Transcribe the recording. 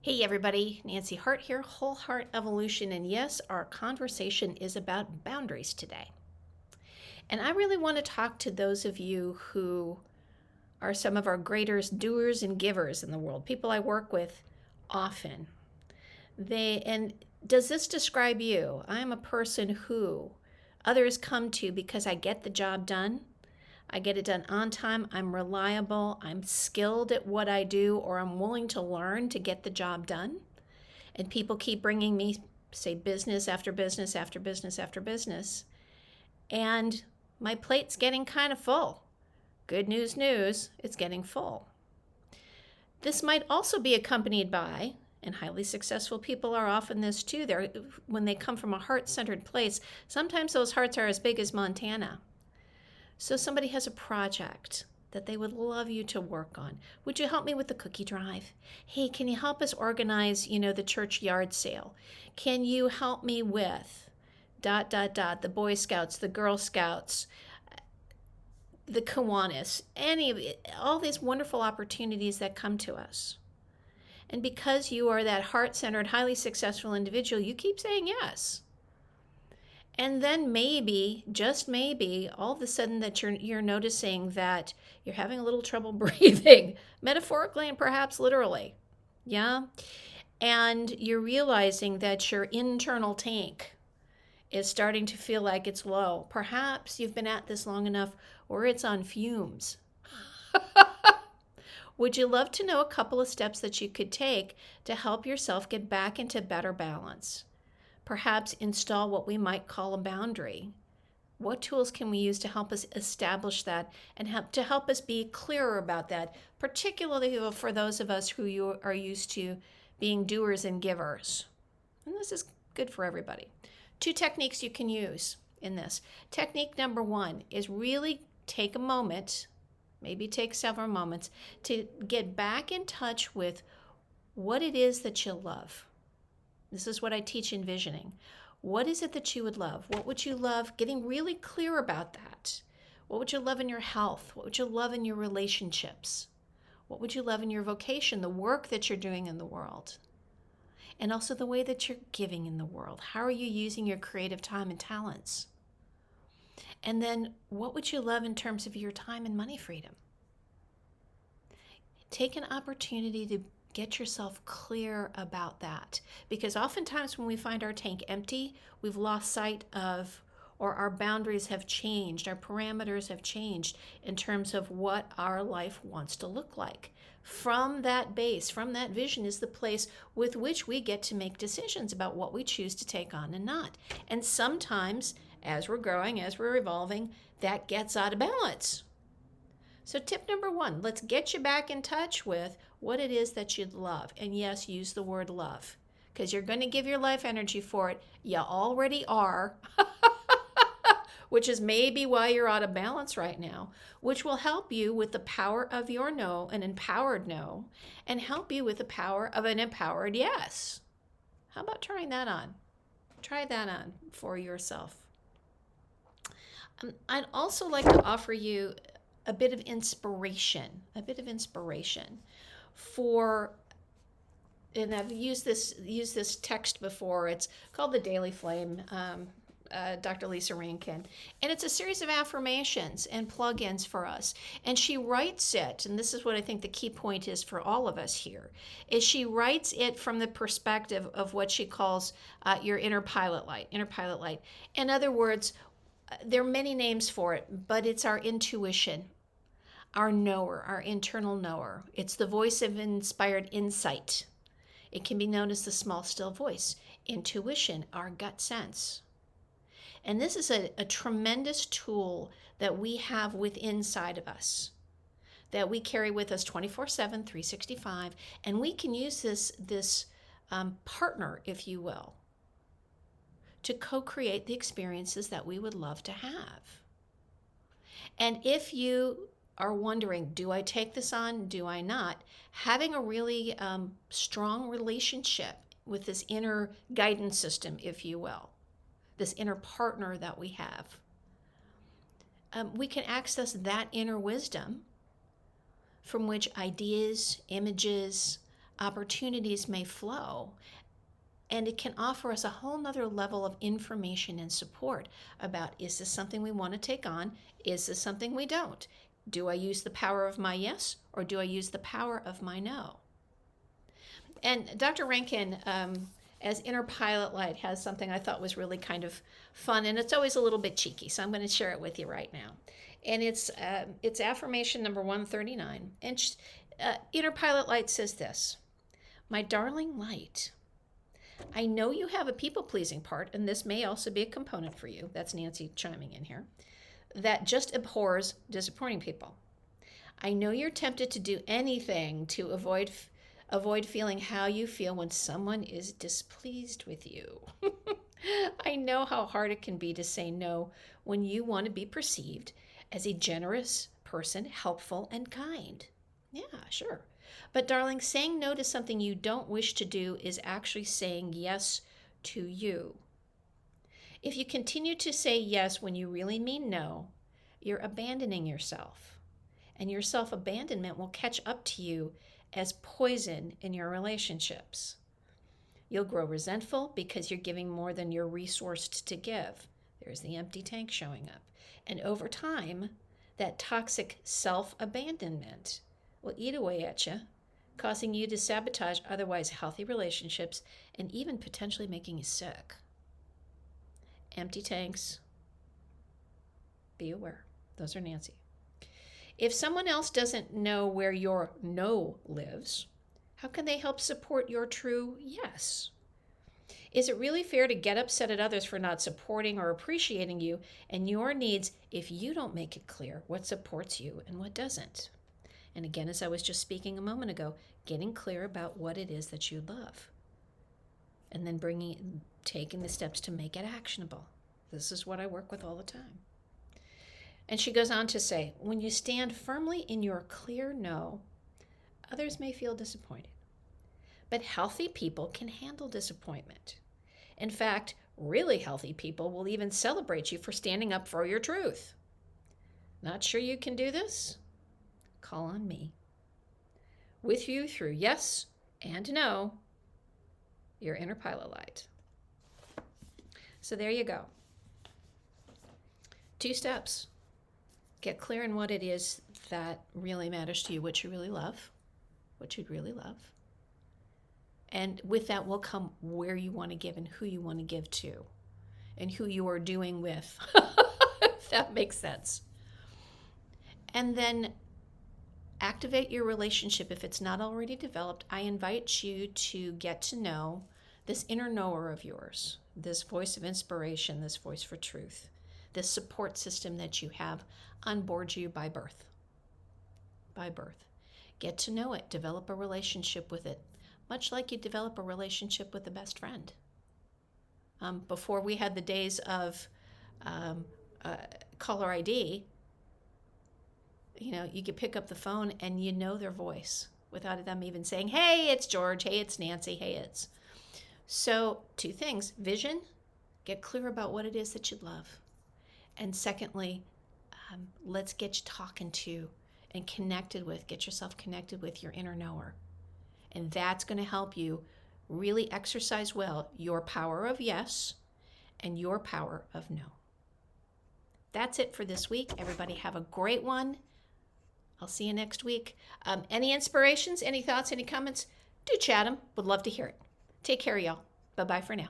Hey everybody, Nancy Hart here, Whole Heart Evolution, and yes, our conversation is about boundaries today. And I really want to talk to those of you who are some of our greatest doers and givers in the world, people I work with often. And does this describe you? I'm a person who others come to because I get the job done. I get it done on time. I'm reliable. I'm skilled at what I do, or I'm willing to learn to get the job done. And people keep bringing me, say, business after business after business after business. And my plate's getting kind of full. Good news, it's getting full. This might also be accompanied by, and highly successful people are often this too, when they come from a heart-centered place, sometimes those hearts are as big as Montana. So somebody has a project that they would love you to work on. Would you help me with the cookie drive? Hey, can you help us organize, the church yard sale? Can you help me with ... the Boy Scouts, the Girl Scouts, the Kiwanis, all these wonderful opportunities that come to us. And because you are that heart-centered, highly successful individual, you keep saying yes. And then maybe, just maybe, all of a sudden that you're noticing that you're having a little trouble breathing, metaphorically and perhaps literally. Yeah? And you're realizing that your internal tank is starting to feel like it's low. Perhaps you've been at this long enough where it's on fumes. Would you love to know a couple of steps that you could take to help yourself get back into better balance? Perhaps install what we might call a boundary. What tools can we use to help us establish that and to help us be clearer about that, particularly for those of us who are used to being doers and givers? And this is good for everybody. 2 techniques you can use in this. Technique number 1 is really take a moment, maybe take several moments, to get back in touch with what it is that you love. This is what I teach in visioning. What is it that you would love? What would you love? Getting really clear about that. What would you love in your health? What would you love in your relationships? What would you love in your vocation, the work that you're doing in the world? And also the way that you're giving in the world. How are you using your creative time and talents? And then what would you love in terms of your time and money freedom? Take an opportunity to get yourself clear about that, because oftentimes when we find our tank empty, we've lost sight of, or our boundaries have changed, our parameters have changed in terms of what our life wants to look like. From that base, from that vision, is the place with which we get to make decisions about what we choose to take on and not. And sometimes, as we're growing, as we're evolving, that gets out of balance. So tip number 1, let's get you back in touch with what it is that you'd love. And yes, use the word love, because you're going to give your life energy for it. You already are, which is maybe why you're out of balance right now, which will help you with the power of your no, an empowered no, and help you with the power of an empowered yes. How about trying that on? Try that on for yourself. I'd also like to offer you a bit of inspiration for, and I've used this text before. It's called The Daily Flame, Dr. Lisa Rankin. And it's a series of affirmations and plugins for us. And she writes it, and this is what I think the key point is for all of us here, is she writes it from the perspective of what she calls your inner pilot light. In other words, there are many names for it, but it's our intuition, our knower, our internal knower. It's the voice of inspired insight. It can be known as the small, still voice. Intuition, our gut sense. And this is a tremendous tool that we have inside of us, that we carry with us 24/7, 365, and we can use this partner, if you will, to co-create the experiences that we would love to have. And if you are wondering, do I take this on? Do I not? Having a really strong relationship with this inner guidance system, if you will, this inner partner that we have, we can access that inner wisdom from which ideas, images, opportunities may flow. And it can offer us a whole nother level of information and support about, is this something we want to take on? Is this something we don't? Do I use the power of my yes, or do I use the power of my no? And Dr. Rankin, as Inner Pilot Light, has something I thought was really kind of fun, and it's always a little bit cheeky, so I'm going to share it with you right now. And it's affirmation number 139. And Inner Pilot Light says this: "My darling light, I know you have a people-pleasing part, and this may also be a component for you," that's Nancy chiming in here, "that just abhors disappointing people. I know you're tempted to do anything to avoid feeling how you feel when someone is displeased with you. I know how hard it can be to say no when you want to be perceived as a generous person, helpful and kind. Yeah, sure. But darling, saying no to something you don't wish to do is actually saying yes to you. If you continue to say yes when you really mean no, you're abandoning yourself. And your self-abandonment will catch up to you as poison in your relationships. You'll grow resentful because you're giving more than you're resourced to give. There's the empty tank showing up. And over time, that toxic self-abandonment will eat away at you, causing you to sabotage otherwise healthy relationships and even potentially making you sick. Empty tanks. Be aware. Those are Nancy. If someone else doesn't know where your no lives, how can they help support your true yes? Is it really fair to get upset at others for not supporting or appreciating you and your needs if you don't make it clear what supports you and what doesn't? And again, as I was just speaking a moment ago, getting clear about what it is that you love. And then taking the steps to make it actionable. This is what I work with all the time. And she goes on to say, when you stand firmly in your clear no, others may feel disappointed. But healthy people can handle disappointment. In fact, really healthy people will even celebrate you for standing up for your truth. Not sure you can do this? Call on me. With you through yes and no, your Inner Pilot Light. So there you go. 2 steps. Get clear on what it is that really matters to you, what you really love, what you'd really love. And with that will come where you want to give and who you want to give to and who you are doing with, if that makes sense. And then activate your relationship. If it's not already developed, I invite you to get to know this inner knower of yours, this voice of inspiration, this voice for truth, this support system that you have on board you by birth. By birth. Get to know it. Develop a relationship with it, much like you develop a relationship with a best friend. Before we had the days of caller ID, you could pick up the phone and you know their voice without them even saying, hey, it's George, hey, it's Nancy, hey, it's. So 2 things. Vision, get clear about what it is that you love. And secondly, let's get you talking to and get yourself connected with your inner knower. And that's going to help you really exercise well your power of yes and your power of no. That's it for this week. Everybody have a great one. I'll see you next week. Any inspirations, any thoughts, any comments? Do chat them. Would love to hear it. Take care, y'all. Bye-bye for now.